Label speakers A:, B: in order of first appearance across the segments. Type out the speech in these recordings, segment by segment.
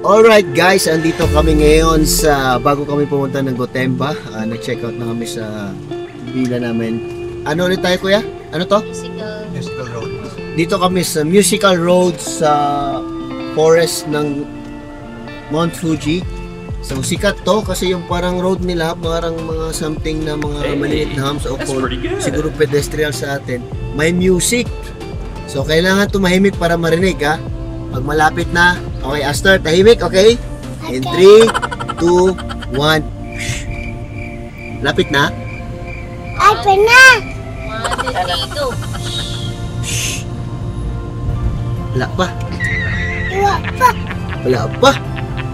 A: Alright guys, andito kami ngayon sa, bago kami pumunta ng Gotemba, nag-check out na kami sa villa namin. Ano ulit tayo kuya? Ano to?
B: Musical Road.
A: Dito kami sa Musical Road sa forest ng Mount Fuji. So sikat to kasi yung parang road nila, parang mga something na mga maliit na humps o siguro pedestrian sa atin. May music. So kailangan tumahimik para marinig ha. Pag malapit na, okay, Astor, tahimik, okay? In 3, 2, 1. Lapit na?
C: Lapit na!
D: 1, 2, 3, 2.
A: Wala pa.
C: Wala pa.
A: Wala pa.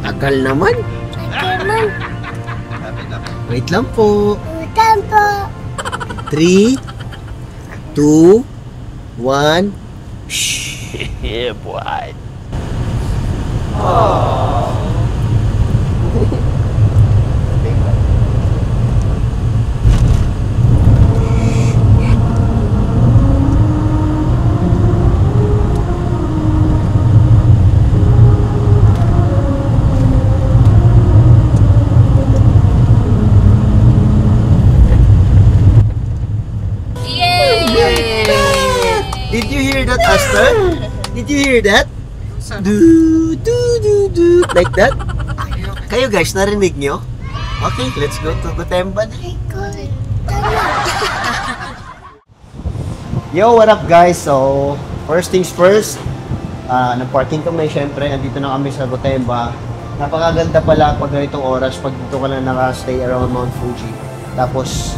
A: Tagal naman.
C: Naman.
A: Wait lang po.
C: Utang po.
A: 3, 2, 1.
B: Yeah, boy.
A: Did you hear that, Astor? Did you hear that? Do, do, do, do. Like that? Kayo guys, narinig nyo? Okay, let's go to Gotemba na. Yo, what up guys? So, first things first, nag-parking kami, syempre, andito na kami sa Gotemba. Napakaganda pala pag ganitong oras, pag dito ka na naka-stay around Mount Fuji. Tapos,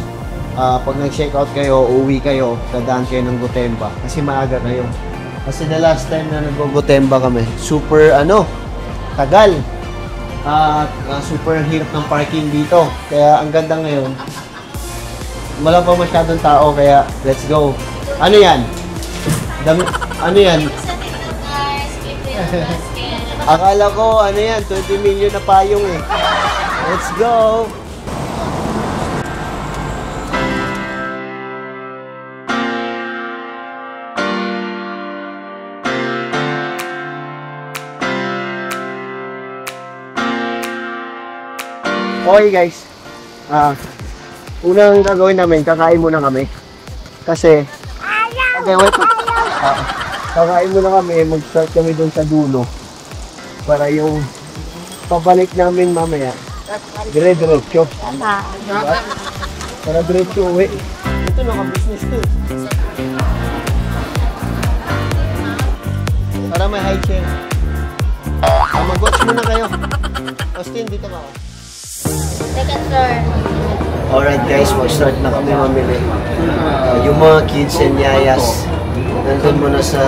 A: pag nag-check out kayo, uwi kayo, dadaan kayo ng Gotemba. Kasi maaga kayo. Kasi the last time na nag-Gotemba kami, super, tagal. Super hirap ng parking dito. Kaya ang ganda ngayon, wala pa masyadong tao, kaya let's go. Ano yan? Ano yan? Akala ko, ano yan, 20 million na payong eh. Let's go! Okay guys, unang gagawin namin, kakain muna kami. Kasi, okay, wait. Kakain muna kami, mag-start kami dun sa dulo. Para yung pabalik namin mamaya, dire-diretso.
C: Tama.
A: Diba? Para diretso uwi. Ito naka-business to. Para may high chair. Mag-watch muna kayo. Austin, dito ka.
D: Second floor.
A: Alright guys, mag-start na kami mamili. Yung mga kids and yayas, nandun muna sa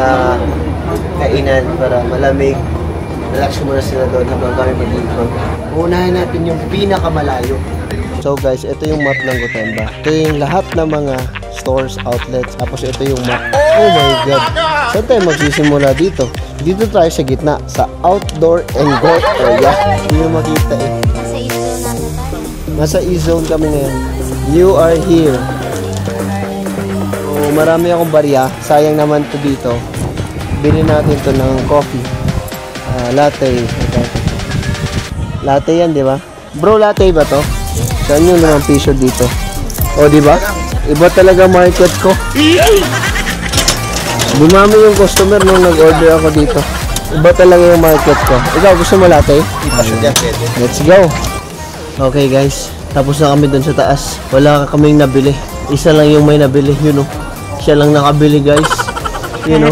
A: kainan para malamig. Relax muna sila doon habang kami mag-ikot. Unahin natin yung pinakamalayo. So guys, ito yung map ng Gotemba. Ito yung lahat ng mga stores, outlets. Tapos ito yung map. Oh my God! Saan tayo magsisimula dito? Dito tayo sa gitna, sa outdoor and golf area. Hindi mo makita eh. Nasa E-zone kami ngayon. You are here. Oh, marami akong barya. Sayang naman to dito. Bili natin to ng coffee. Latte. Latte yan, di ba? Bro, latte ba to? Saan yung 5 piso dito? O, di ba? Iba talaga market ko. Dumami yung customer nung nag-order ako dito. Iba talaga yung market ko. Ikaw, gusto mo latte? Let's go! Okay guys, tapos na kami dun sa taas. Wala kaming nabili. Isa lang yung may nabili, you know. Siya lang nakabili guys. You know.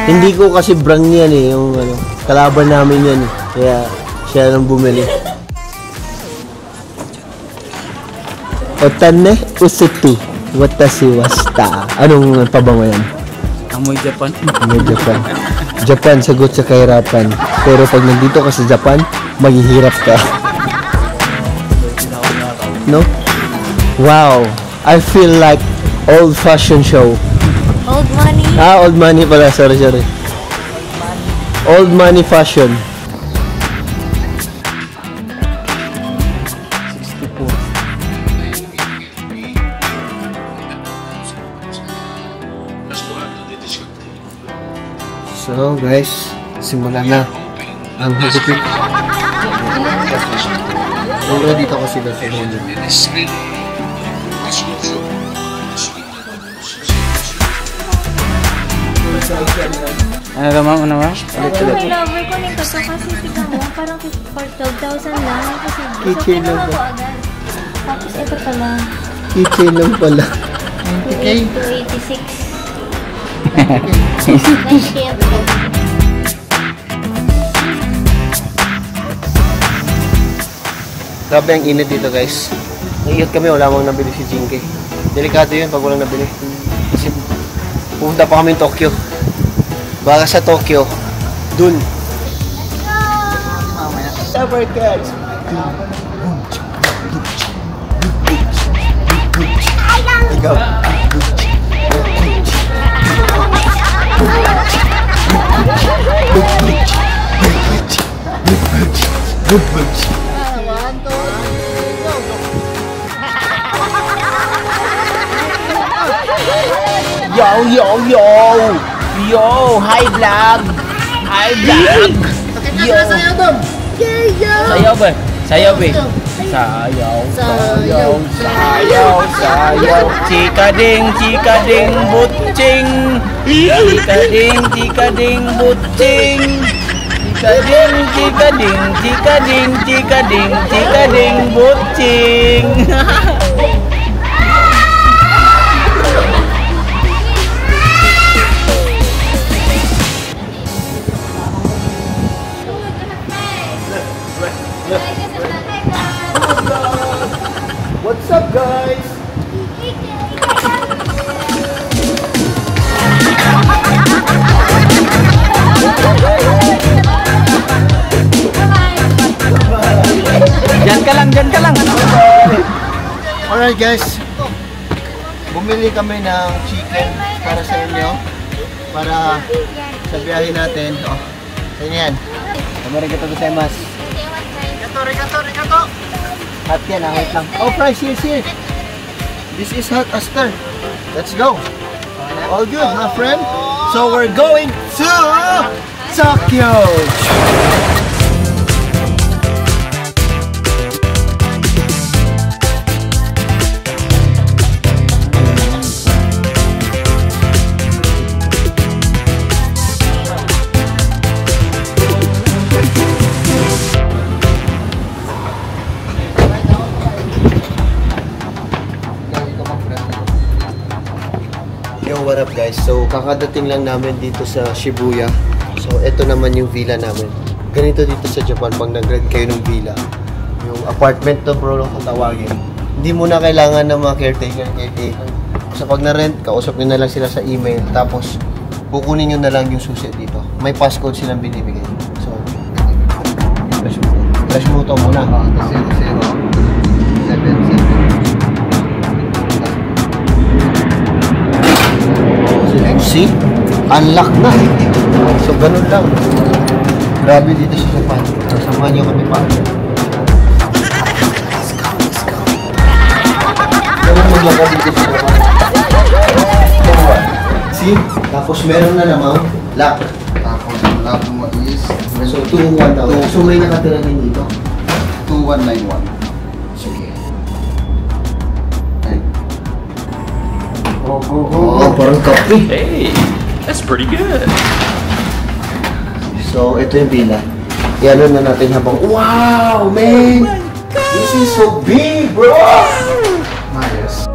A: Hindi ko kasi brand yan eh, yung kalaban namin yan eh. Kaya siya lang bumili. Otane usutu watashi washita. Anong pabango yan?
B: Amoy Japan.
A: Amoy Japan. Japan, sagot sa kahirapan. Pero pag nandito ka sa Japan, maghihirap ka. No? Wow! I feel like old fashion show.
D: Old money.
A: Old money pala. Sorry. Old money fashion. 64. So guys, simulan na. Ang hagupit. Already dito ko sila sa mundo.
B: Ano ka ma'am? Ano ma'am? Ulit.
D: May lover ko nito kasi tignan mo, parang for 12,000 lang. Kasi
A: Keychain lang
D: ako
A: ba?
D: agad. Tapos ito pala,
A: Keychain lang pala.
D: 286. Nice share ko.
A: Grabe ang init dito guys. Naiiyot kami, wala mang nabili si Jinky. Delikado yun pag walang nabili. Kasi pupunta pa kami Tokyo. Baka sa Tokyo, dun. Summer cats. Ikaw.
B: Yo! Hi vlog! Hi vlog! Yo! Sayaw ba? Sayaw ba? Sayaw! Chika-ding, butching! Chika-ding, butching! Chika-ding, butching!
A: What's up guys?
B: Diyan ka lang!
A: Alright guys. Bumili kami ng chicken para sa inyo. Para sa biyahe natin. Oh, sa inyo yan. Arigatou gozaimasu. Arigato. Hot yan, wait lang. Oh, price, here. This is hot Aster. Let's go. All good, my friend. So we're going to Tokyo. Yo, what up guys? So, kakadating lang namin dito sa Shibuya. So, ito naman yung villa namin. Ganito dito sa Japan pag nag-rent kayo ng villa. Yung apartment to bro, kung tawagin. Hindi mo na kailangan ng mga caretaker. So, pag na-rent, kausap nyo na lang sila sa email. Tapos, kukunin nyo na lang yung susi dito. May passcode silang binibigay. So, flash mo to muna. 0077. See? Unlock na. So, ganun lang. Grabe dito sa Japan. So, samahan nyo kami pa. Ganun maglaka dito sa Japan. See? Tapos meron na namang lock.
E: Tapos ang lock mo is
A: So, 2-1 daw. So, may nakatira din dito.
E: 2191.
A: Sige. Oh, parang kape.
B: Hey, that's pretty good.
A: So, ito yung villa. Yan na natin habang, wow, man! This is so big, bro!
E: Yes.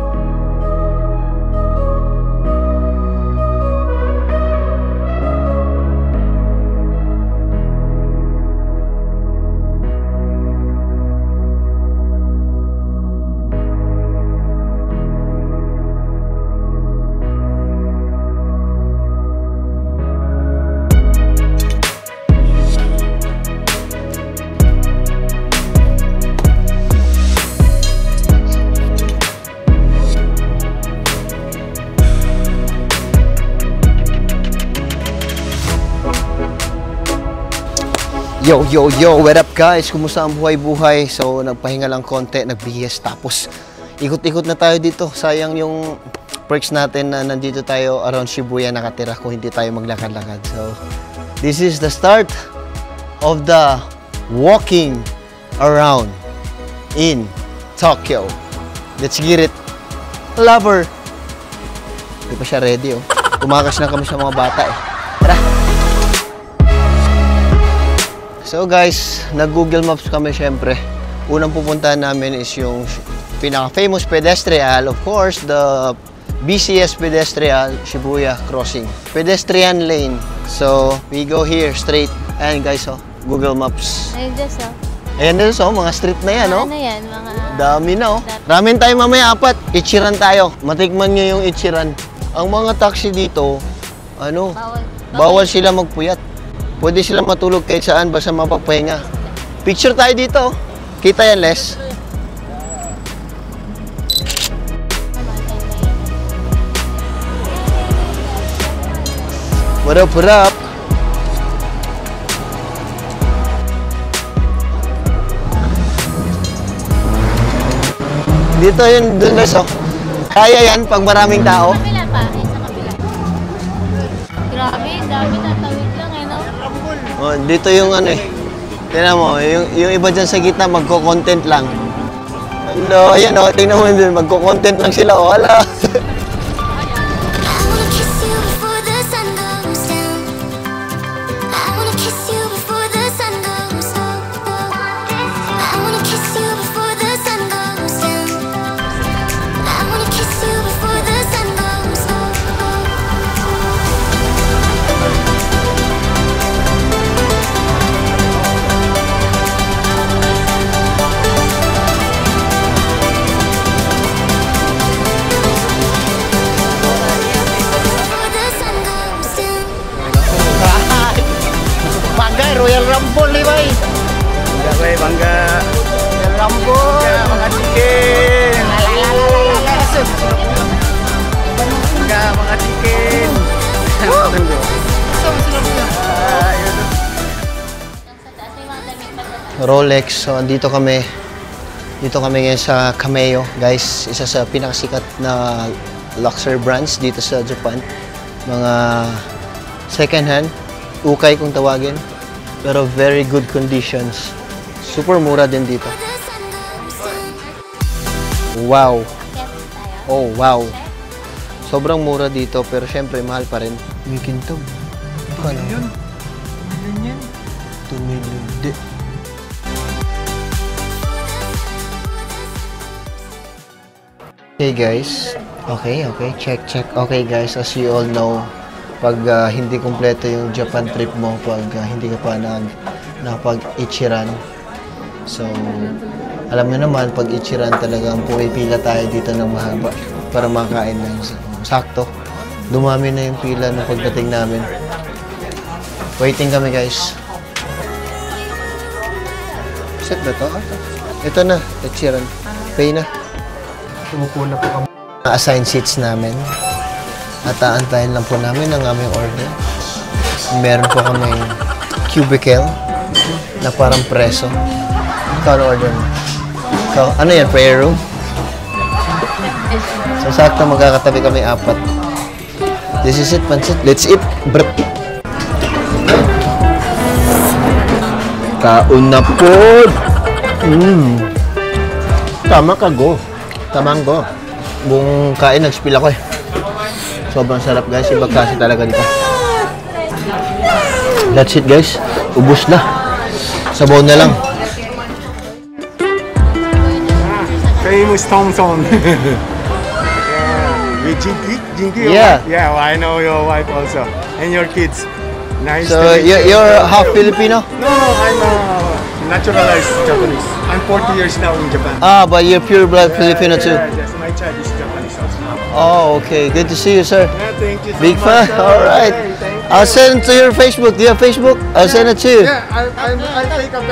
A: Yo, what up guys? Kumusta ang buhay-buhay? So, nagpahinga lang konti, nagbihis, tapos ikot-ikot na tayo dito. Sayang yung perks natin na nandito tayo around Shibuya nakatira kung hindi tayo maglakad-lakad. So, this is the start of the walking around in Tokyo. Let's get it. Lover. Hindi pa siya ready, oh. Tumakas na kami sa mga bata, eh. Tara. So guys, nag-Google Maps kami syempre. Unang pupuntahan namin is yung pinaka-famous pedestrian, of course, the BCS pedestrian Shibuya crossing. Pedestrian lane. So, we go here straight. Ayan guys, oh, Google Maps.
D: Ayun, just, oh.
A: Ayan din, so, mga street na yan, oh.
D: Ano yan, mga...
A: Dami na, oh. Ramen tayo mamaya, 4. Ichiran tayo. Matikman nyo yung Ichiran. Ang mga taxi dito, ano, bawal sila magpuyat. Pwede sila matulog kahit saan, basta mapapahinga. Picture tayo dito. Kita yan, Les. What up, what up? Dito yun, dun guys, oh. Kaya yan pag maraming tao.
D: Kabila pa, ay sa kabila. Grabe, dami tatawid lang, eh, no?
A: Oh, dito yung ano eh. Tingnan mo, yung iba dyan sa gitna, magko-content lang. Hello, ayan o, tingnan mo din, magko-content lang sila, o, hala. Royal Rumble nih, bay.
B: Bangga, bay, bangga.
A: Royal Rumble.
B: Ya, mga chicken. Bangga, mga chicken.
A: Rolex. So, andito kami. Dito kami ngayon sa Kameo, guys. Isa sa pinakasikat na luxury brands dito sa Japan. Mga second hand, ukay kung tawagin. Pero very good conditions. Super mura din dito. Wow. Oh, wow. Sobrang mura dito, pero syempre mahal pa rin. May kintab. Kala mo? 2 million. 2 million. Di. Okay guys. Okay. Check. Okay guys, as you all know, pag hindi kumpleto yung Japan trip mo, pag hindi ka pa nakapag-Ichiran. So, alam nyo naman, pag Ichiran talagang pumipila tayo dito ng mahaba para makain ng sakto. Dumami na yung pila nung pagdating namin. Waiting kami guys. Set ba to? Ito na, Ichiran. Pay na. Tumupo na po kami. Na-assign seats namin. At aantayin lang po namin ang aming order. Meron po kaming cubicle na parang preso. Ikaw na order mo. Ikaw, ano yan? Prayer room? So, sakto magkakatabi kami 4. This is it, pansit. Let's eat. Brr. Kaun na po. Tama ka, go. Tamang go. Buong kain, nag-spill ako eh. Sobrang sarap guys, ibang kasi talaga dito. That's it guys, ubos na. Sabaw na lang.
F: Famous Thompson. With Jinky.
A: Yeah.
F: Yeah, well, I know your wife also. And your kids. Nice
A: So,
F: to meet you.
A: you're half Filipino?
F: No, I'm naturalized Japanese. I'm 40 years now in Japan.
A: Ah, but you're pure blood Filipino too?
F: Yes, my child is Japanese also.
A: Oh, okay. Good to see you, sir.
F: Yeah, thank you so
A: Big
F: much.
A: fan? Alright.
F: Okay, thank you.
A: I'll send it to your Facebook. Do you have Facebook? I'll send it to you.
F: Yeah, I take a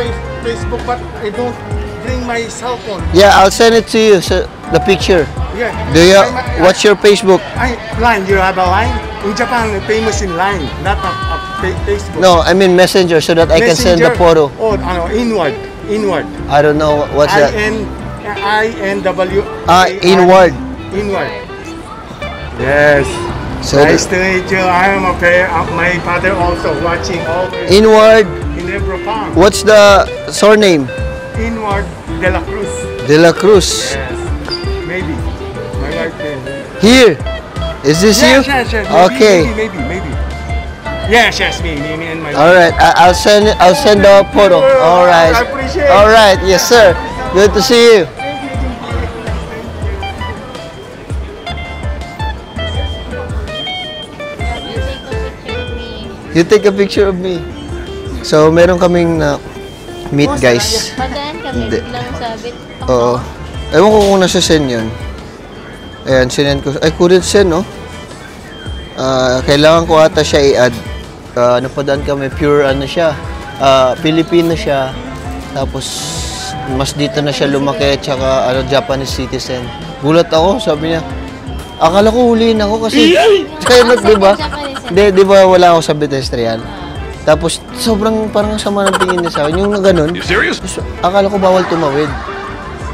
F: Facebook, but I don't bring my cell phone.
A: Yeah, I'll send it to you, so the picture.
F: Yeah.
A: Do you, what's your Facebook?
F: Line, you have a line? In Japan, famous in line, not a Facebook.
A: No, I mean Messenger, so that I can send the photo.
F: Oh, inward.
A: I don't know, what's that?
F: INW.
A: Inward.
F: Inward. Yes.
A: So
F: nice to meet you. I am my father also watching always.
A: Inward.
F: never found.
A: What's the surname?
F: Inward De La Cruz.
A: De La Cruz.
F: Yes. Maybe. My wife
A: Here. Is this you?
F: Yes.
A: Okay.
F: Maybe. Yes, me and my wife.
A: All right. I'll send the photo. All right.
F: I appreciate it.
A: All right. Yes, sir. Good to see you. You take a picture of me. So, meron kaming na meet, guys.
D: Madaan kami,
A: Hindi.
D: biglang sabit.
A: Oo. Ewan ko kung nasa send yun. Ayan, sinend ko. Ay, couldn't send, no? Kailangan ko ata siya i-add. Napadaan kami, pure ano siya. Filipino siya. Tapos, mas dito na siya lumaki, tsaka Japanese citizen. Gulat ako, sabi niya. Akala ko huliin ako kasi, kaya di ba? Di ba wala ako sa pedestrian? Tapos, sobrang parang sama ng tingin niya sa akin. Yung ganun, akala ko bawal tumawid.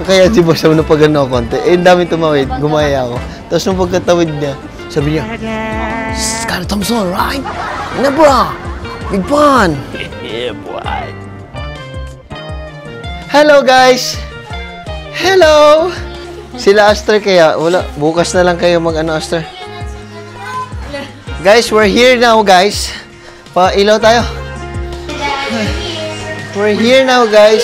A: Kaya di ba sabi na pag ano konti, ang dami tumawid, gumaya ako. Tapos nung pagkatawid niya, sabi niya, Scarlett Thompson, right? Na bro, big fun. Yeah, boy. Hello guys! Hello! Sila Aster kaya, wala, bukas na lang kayo mag-ano Aster. Guys, we're here now guys. Pa-ilaw tayo. We're here now guys.